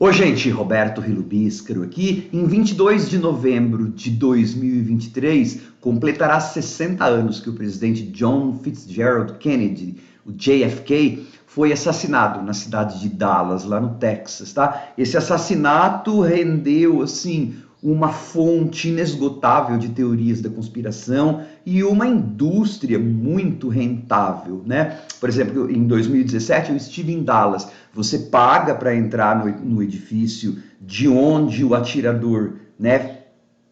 Oi, gente, Roberto Rilo Bíscaro aqui. Em 22 de novembro de 2023, completará 60 anos que o presidente John Fitzgerald Kennedy, o JFK, foi assassinado na cidade de Dallas, lá no Texas, tá? Esse assassinato rendeu, assim, uma fonte inesgotável de teorias da conspiração e uma indústria muito rentável, né? Por exemplo, em 2017 eu estive em Dallas. Você paga para entrar no edifício de onde o atirador, né,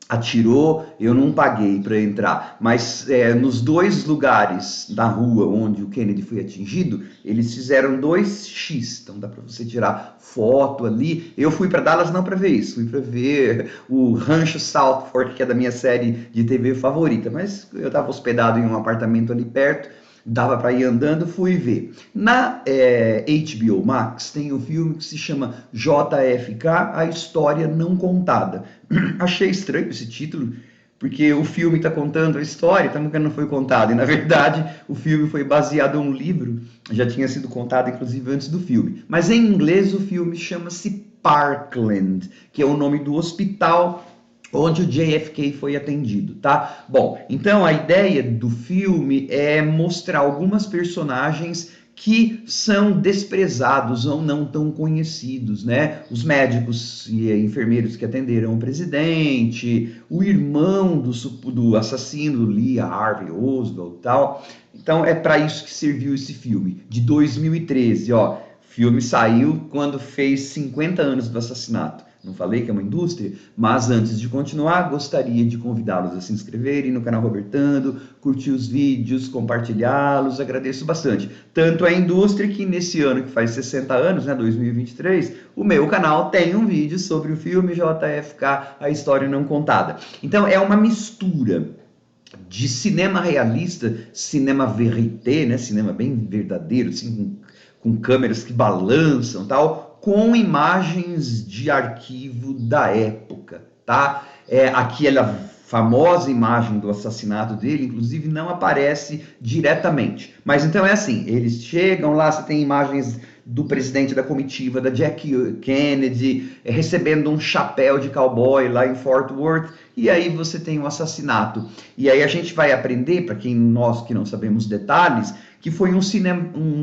atirou. Eu não paguei para entrar, mas nos dois lugares da rua onde o Kennedy foi atingido, eles fizeram 2x, então dá para você tirar foto ali. Eu fui para Dallas não para ver isso, fui para ver o Rancho South Fork, que é da minha série de TV favorita, mas eu estava hospedado em um apartamento ali perto, dava para ir andando, fui ver. Na HBO Max tem um filme que se chama JFK, A História Não Contada. Achei estranho esse título, porque o filme está contando a história, então nunca não foi contado. E na verdade o filme foi baseado em um livro, já tinha sido contado inclusive antes do filme. Mas em inglês o filme chama-se Parkland, que é o nome do hospital onde o JFK foi atendido, tá? Bom, então a ideia do filme é mostrar algumas personagens que são desprezados ou não tão conhecidos, né? Os médicos e enfermeiros que atenderam o presidente, o irmão do assassino, Lee Harvey Oswald e tal. Então é para isso que serviu esse filme, de 2013, ó. O filme saiu quando fez 50 anos do assassinato. Não falei que é uma indústria, mas antes de continuar, gostaria de convidá-los a se inscreverem no canal Robertando, curtir os vídeos, compartilhá-los, agradeço bastante. Tanto a indústria que nesse ano que faz 60 anos, né, 2023, o meu canal tem um vídeo sobre o filme JFK, A História Não Contada. Então é uma mistura de cinema realista, cinema verité, né, cinema bem verdadeiro, assim, com câmeras que balançam e tal, com imagens de arquivo da época, tá? Aquela famosa imagem do assassinato dele, inclusive, não aparece diretamente. Mas então é assim, eles chegam lá, você tem imagens do presidente da comitiva, da Jackie Kennedy, recebendo um chapéu de cowboy lá em Fort Worth, e aí você tem um assassinato. E aí a gente vai aprender, para nós que não sabemos detalhes, que foi um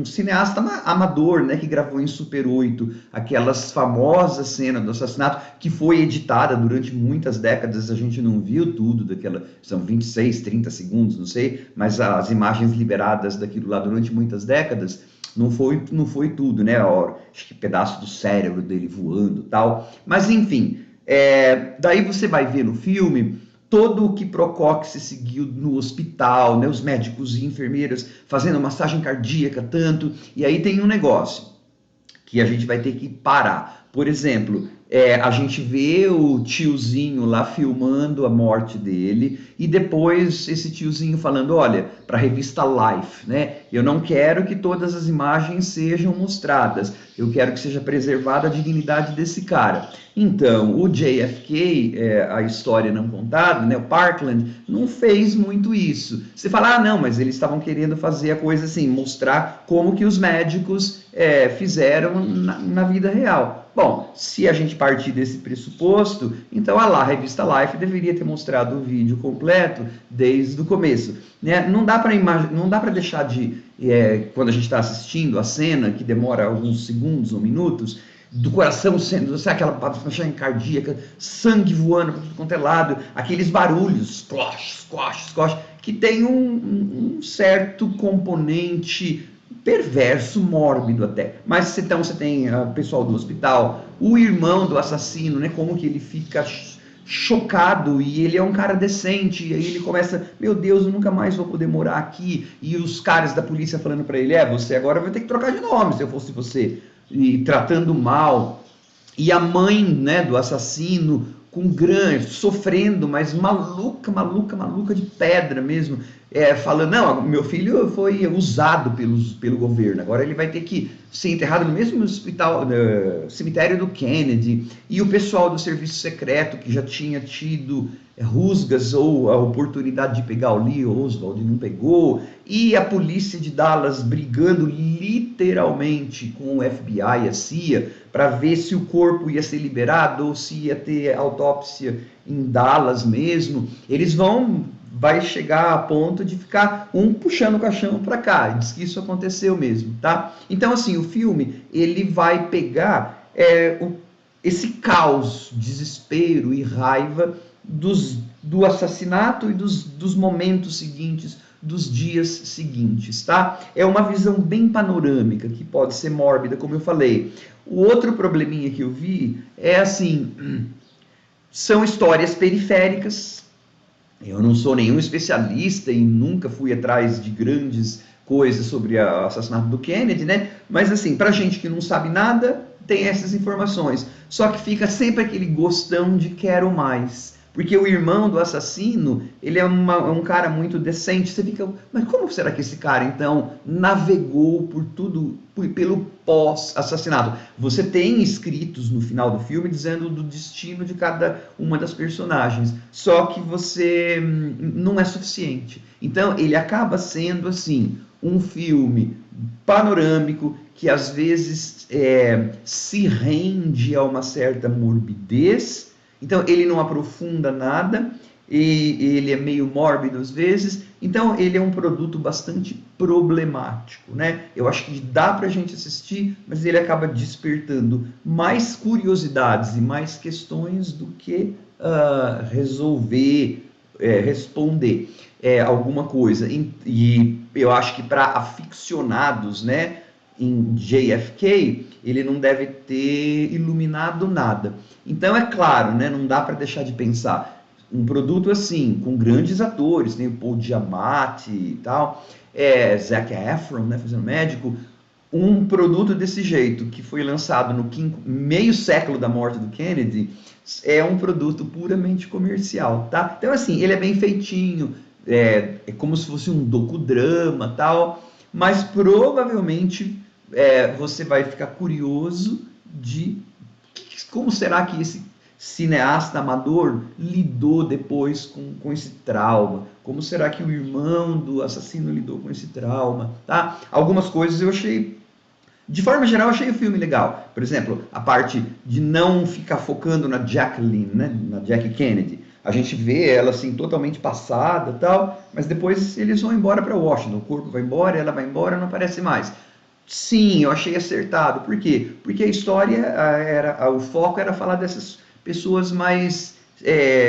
cineasta amador, né, que gravou em Super 8 aquelas famosas cenas do assassinato, que foi editada durante muitas décadas, a gente não viu tudo daquela, são 26, 30 segundos, não sei, mas as imagens liberadas daquilo lá durante muitas décadas, não foi tudo, né, acho que pedaço do cérebro dele voando e tal, mas enfim, daí você vai ver no filme todo o quiprocó que se seguiu no hospital, né, os médicos e enfermeiras fazendo massagem cardíaca tanto, e aí tem um negócio que a gente vai ter que parar. Por exemplo, a gente vê o tiozinho lá filmando a morte dele e depois esse tiozinho falando, olha, para a revista Life, né? Eu não quero que todas as imagens sejam mostradas, eu quero que seja preservada a dignidade desse cara. Então, o JFK, a história não contada, né, o Parkland, não fez muito isso. Você fala, ah, não, mas eles estavam querendo fazer a coisa assim, mostrar como que os médicos fizeram na vida real. Bom, se a gente partir desse pressuposto, então a revista Life deveria ter mostrado o vídeo completo desde o começo, né? Não dá para deixar de, quando a gente está assistindo a cena, que demora alguns segundos ou minutos, do coração sendo, sabe, aquela passagem cardíaca, sangue voando para tudo quanto é lado, aqueles barulhos, squash, squash, squash, que tem um certo componente perverso, mórbido até. Mas então você tem o pessoal do hospital, o irmão do assassino, né, como que ele fica chocado, e ele é um cara decente, e aí ele começa, meu Deus, eu nunca mais vou poder morar aqui, e os caras da polícia falando para ele, você agora vai ter que trocar de nome se eu fosse você, e tratando mal, e a mãe, né, do assassino com grande, sofrendo, mas maluca de pedra mesmo, falando, não, meu filho foi usado pelo governo, agora ele vai ter que ser enterrado no mesmo cemitério do Kennedy, e o pessoal do serviço secreto, que já tinha tido rusgas ou a oportunidade de pegar o Lee Oswald e não pegou, e a polícia de Dallas brigando literalmente com o FBI e a CIA para ver se o corpo ia ser liberado ou se ia ter autópsia em Dallas mesmo. Eles vai chegar a ponto de ficar um puxando o caixão para cá. Diz que isso aconteceu mesmo, tá? Então, assim, o filme, ele vai pegar esse caos, desespero e raiva do assassinato e dos momentos seguintes, dos dias seguintes, tá? É uma visão bem panorâmica, que pode ser mórbida, como eu falei. O outro probleminha que eu vi é assim, são histórias periféricas. Eu não sou nenhum especialista e nunca fui atrás de grandes coisas sobre o assassinato do Kennedy, né? Mas assim, pra gente que não sabe nada, tem essas informações. Só que fica sempre aquele gostão de quero mais. Porque o irmão do assassino, ele é um cara muito decente. Você fica, mas como será que esse cara, então, navegou por tudo, pelo pós-assassinato? Você tem escritos no final do filme dizendo do destino de cada uma das personagens. Só que você não é suficiente. Então, ele acaba sendo, assim, um filme panorâmico que, às vezes, se rende a uma certa morbidez. Então, ele não aprofunda nada, e ele é meio mórbido às vezes, então ele é um produto bastante problemático, né? Eu acho que dá pra gente assistir, mas ele acaba despertando mais curiosidades e mais questões do que resolver, responder alguma coisa. E eu acho que para aficionados, né, em JFK, ele não deve ter iluminado nada. Então, é claro, né, não dá para deixar de pensar. Um produto assim, com grandes atores, tem o Paul Giamatti e tal, Zac Efron, né, fazendo médico, um produto desse jeito, que foi lançado no meio século da morte do Kennedy, é um produto puramente comercial, tá? Então, assim, ele é bem feitinho, é como se fosse um docudrama, tal, mas provavelmente você vai ficar curioso de como será que esse cineasta amador lidou depois com esse trauma? Como será que o irmão do assassino lidou com esse trauma? Tá? Algumas coisas eu achei, de forma geral, eu achei o filme legal. Por exemplo, a parte de não ficar focando na Jacqueline, né? Na Jackie Kennedy. A gente vê ela assim totalmente passada, tal, mas depois eles vão embora para Washington. O corpo vai embora, ela vai embora, não aparece mais. Sim, eu achei acertado. Por quê? Porque a história o foco era falar dessas pessoas mais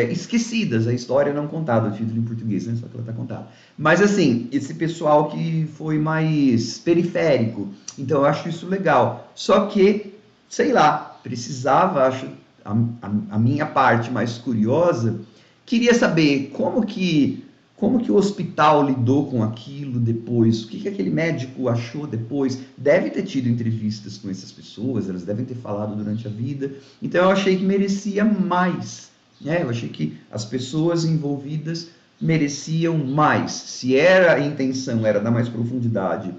esquecidas, a história não contada, o título em português, né? Só que ela está contada. Mas assim, esse pessoal que foi mais periférico, então eu acho isso legal. Só que, sei lá, precisava, acho, a minha parte mais curiosa, queria saber como que o hospital lidou com aquilo depois, o que aquele médico achou depois. Deve ter tido entrevistas com essas pessoas, elas devem ter falado durante a vida. Então eu achei que merecia mais, né? Eu achei que as pessoas envolvidas mereciam mais. Se a intenção era dar mais profundidade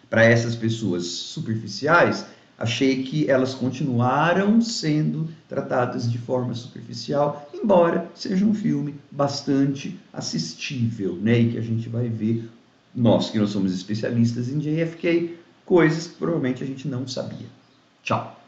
para essas pessoas superficiais, achei que elas continuaram sendo tratadas de forma superficial, embora seja um filme bastante assistível, né? E que a gente vai ver, nós que não somos especialistas em JFK, coisas que provavelmente a gente não sabia. Tchau!